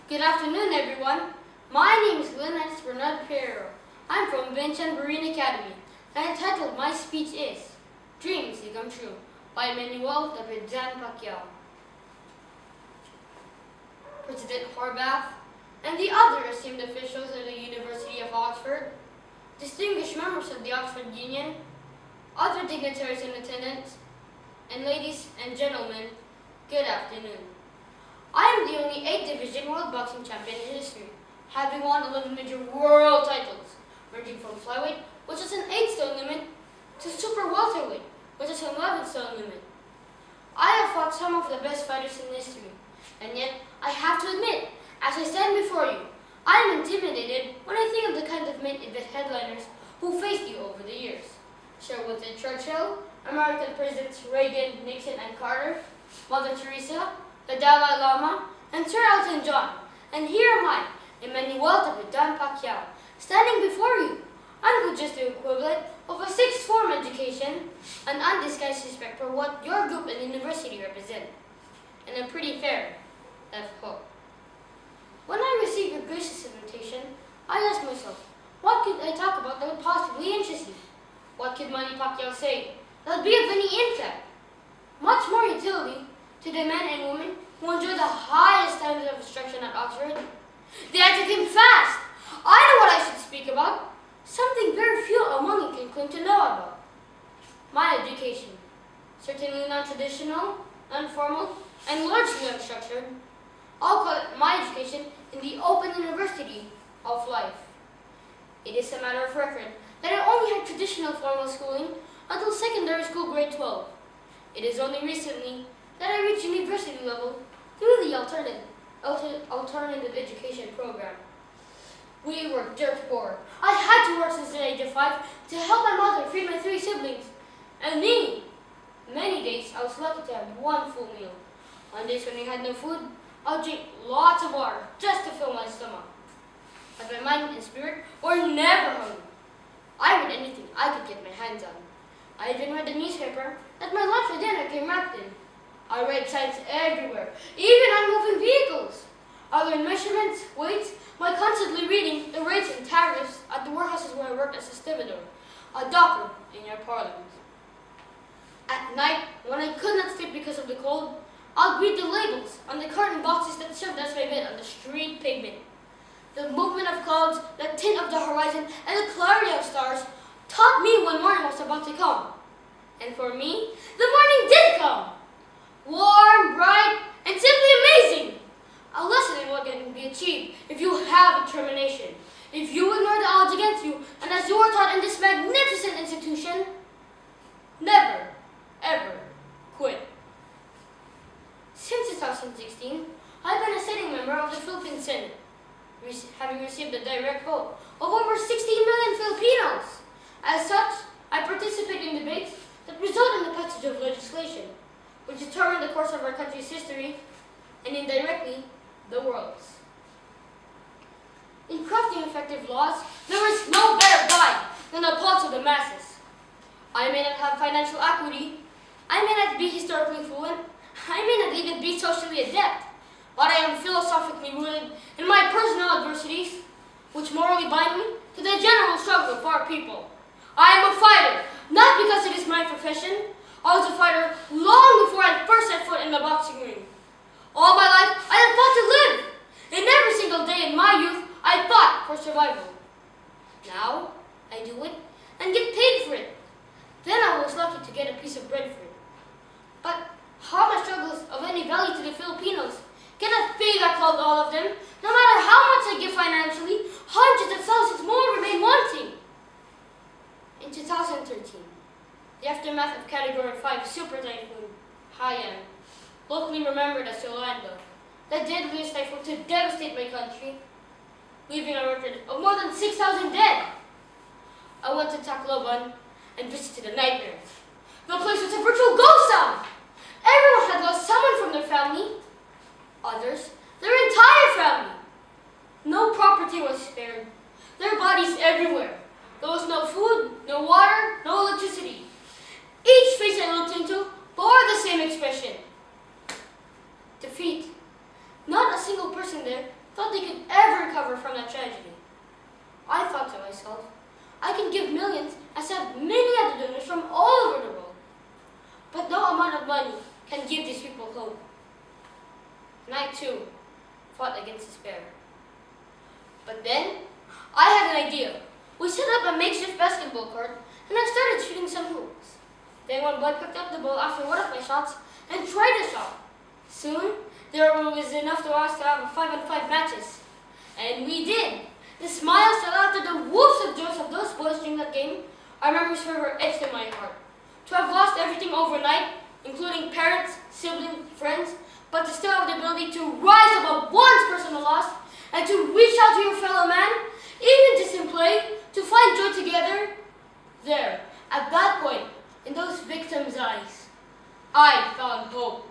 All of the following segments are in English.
Good afternoon, everyone. My name is Linus Bernard Piero. I'm from Vincent Marine Academy, and the title of my speech is Dreams They Come True by Manuel W. Dan Pacquiao. President Horvath and the other esteemed officials of the University of Oxford, distinguished members of the Oxford Union, other dignitaries in attendance, and ladies and gentlemen, good afternoon. I am the only 8-division world boxing champion in history, having won 11 major world titles, ranging from flyweight, which is an 8-stone limit, to super welterweight, which is an 11-stone limit. I have fought some of the best fighters in history, and yet I have to admit, as I stand before you, I am intimidated when I think of the kind of main event headliners who faced you over the years. Sir Winston Churchill, American Presidents Reagan, Nixon, and Carter, Mother Teresa, the Dalai Lama, and Sir Elton John. And here am I, Emmanuel W. Dan Pacquiao, standing before you. I'm just the equivalent of a sixth form education, an undisguised respect for what your group and university represent, and a pretty fair F-hook. When I received your gracious invitation, I asked myself, what could I talk about that would possibly interest you? What could Manny Pacquiao say that would be of any impact? Much more utility to the men and women who enjoy the highest standards of instruction at Oxford. They had to think fast. I know what I should speak about, something very few among you can claim to know about. My education, certainly non-traditional, informal, and largely unstructured. I'll call it my education in the Open University of Life. It is a matter of record that I only had traditional formal schooling until secondary school grade 12. It is only recently that I reached university level through the alternative education program. We were dirt poor. I had to work since the age of 5 to help my mother feed my 3 siblings. And me, many days I was lucky to have one full meal. On days when I had no food, I would drink lots of water just to fill my stomach. But my mind and spirit were never hungry. I read anything I could get my hands on. I even read the newspaper that my lunch or dinner came wrapped in. I read signs everywhere, even on moving vehicles. I learned measurements, weights, by constantly reading the rates and tariffs at the warehouses where I worked as a stevedore, a docker in your parliament. At night, when I could not sleep because of the cold, I'd read the labels on the carton boxes that served as my bed on the street pavement. The movement of clouds, the tint of the horizon, and the clarity of stars taught me when morning was about to come. And for me, the morning did come. Warm, bright, and simply amazing. A lesson in what can be achieved if you have determination. If you ignore the odds against you, and as you are taught in this magnificent institution, never, ever quit. Since 2016, I've been a sitting member of the Philippine Senate, having received a direct vote of over 16 million Filipinos. As such, I participate in debates that result in the passage of legislation, which determine the course of our country's history, and indirectly, the world's. In crafting effective laws, there is no better guide than the pulse of the masses. I may not have financial equity, I may not be historically fluent, I may not even be socially adept, but I am philosophically rooted in my personal adversities, which morally bind me to the general struggle of our people. I am a fighter, not because it is my profession. I was a fighter long before I first set foot in the boxing ring. All my life, I have fought to live. In every single day in my youth, I fought for survival. Now, I do it and get paid for it. Then I was lucky to get a piece of bread for it. But how my struggles of any value to the Filipinos cannot pay that clothe all of them. No matter how much I give financially, hundreds of thousands more remain wanting. In 2013, the aftermath of Category 5 Super Typhoon Haiyan, locally remembered as Yolanda, the deadliest typhoon to devastate my country, leaving a record of more than 6,000 dead. I went to Tacloban and visited a nightmare. The place was a virtual ghost town. Everyone had lost someone from their family, others, their entire family. No property was spared. There were bodies everywhere. There was no food, no water, no electricity. Each face I looked into bore the same expression. Defeat. Not a single person there thought they could ever recover from that tragedy. I thought to myself, I can give millions as have many other donors from all over the world. But no amount of money can give these people hope. And I too fought against despair. But then, I had an idea. We set up a makeshift basketball court and I started shooting some hoops. Then one boy picked up the ball after one of my shots and tried a shot. Soon, there was enough to ask to have a 5-on-5 matches. And we did. The smiles that after the whoops of joy of those boys during that game are memories forever etched in my heart. To have lost everything overnight, including parents, siblings, friends, but to still have the ability to rise above one's personal loss and to reach out to your fellow man, even just in play, to find joy together. There, at that point, in those victims' eyes, I found hope.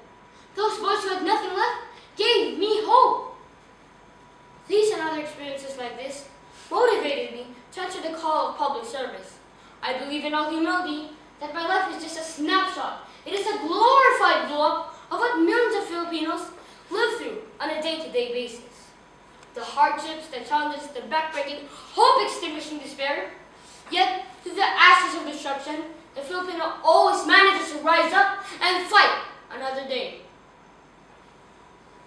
Those boys who had nothing left gave me hope. These and other experiences like this motivated me to answer the call of public service. I believe in all humility that my life is just a snapshot. It is a glorified blow-up of what millions of Filipinos live through on a day-to-day basis. The hardships, the challenges, the backbreaking, hope-extinguishing despair. Yet, through the ashes of destruction, the Filipino always manages to rise up and fight another day.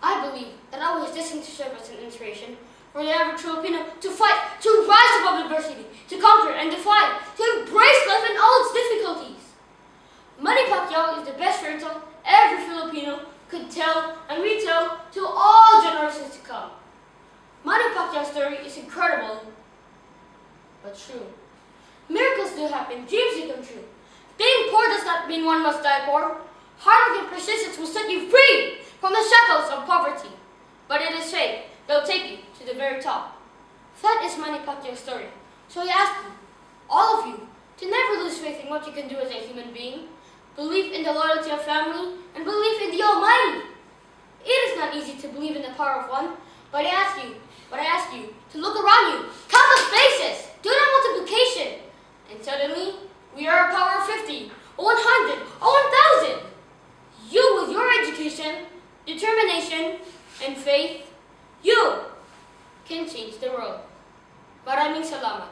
I believe that I was destined to serve as an inspiration for the average Filipino to fight, to rise above adversity, to conquer and defy, to embrace life in all its difficulties. Manny Pacquiao is the best fairy tale every Filipino could tell and retell to all generations to come. Manny Pacquiao's story is incredible, but true. Miracles do happen, dreams do come true. Being poor does not mean one must die poor. Hard work and persistence will set you free from the shackles of poverty. But it is fate that will take you to the very top. That is Manny Pacquiao's story. So I ask you, all of you, to never lose faith in what you can do as a human being. Believe in the loyalty of family and believe in the Almighty. It is not easy to believe in the power of one, but I ask you to look around you, count the spaces, do that multiplication, and suddenly we are a power of 50, or 100, or 1,000. You, with your education, determination, and faith, you can change the world. Maraming salamat.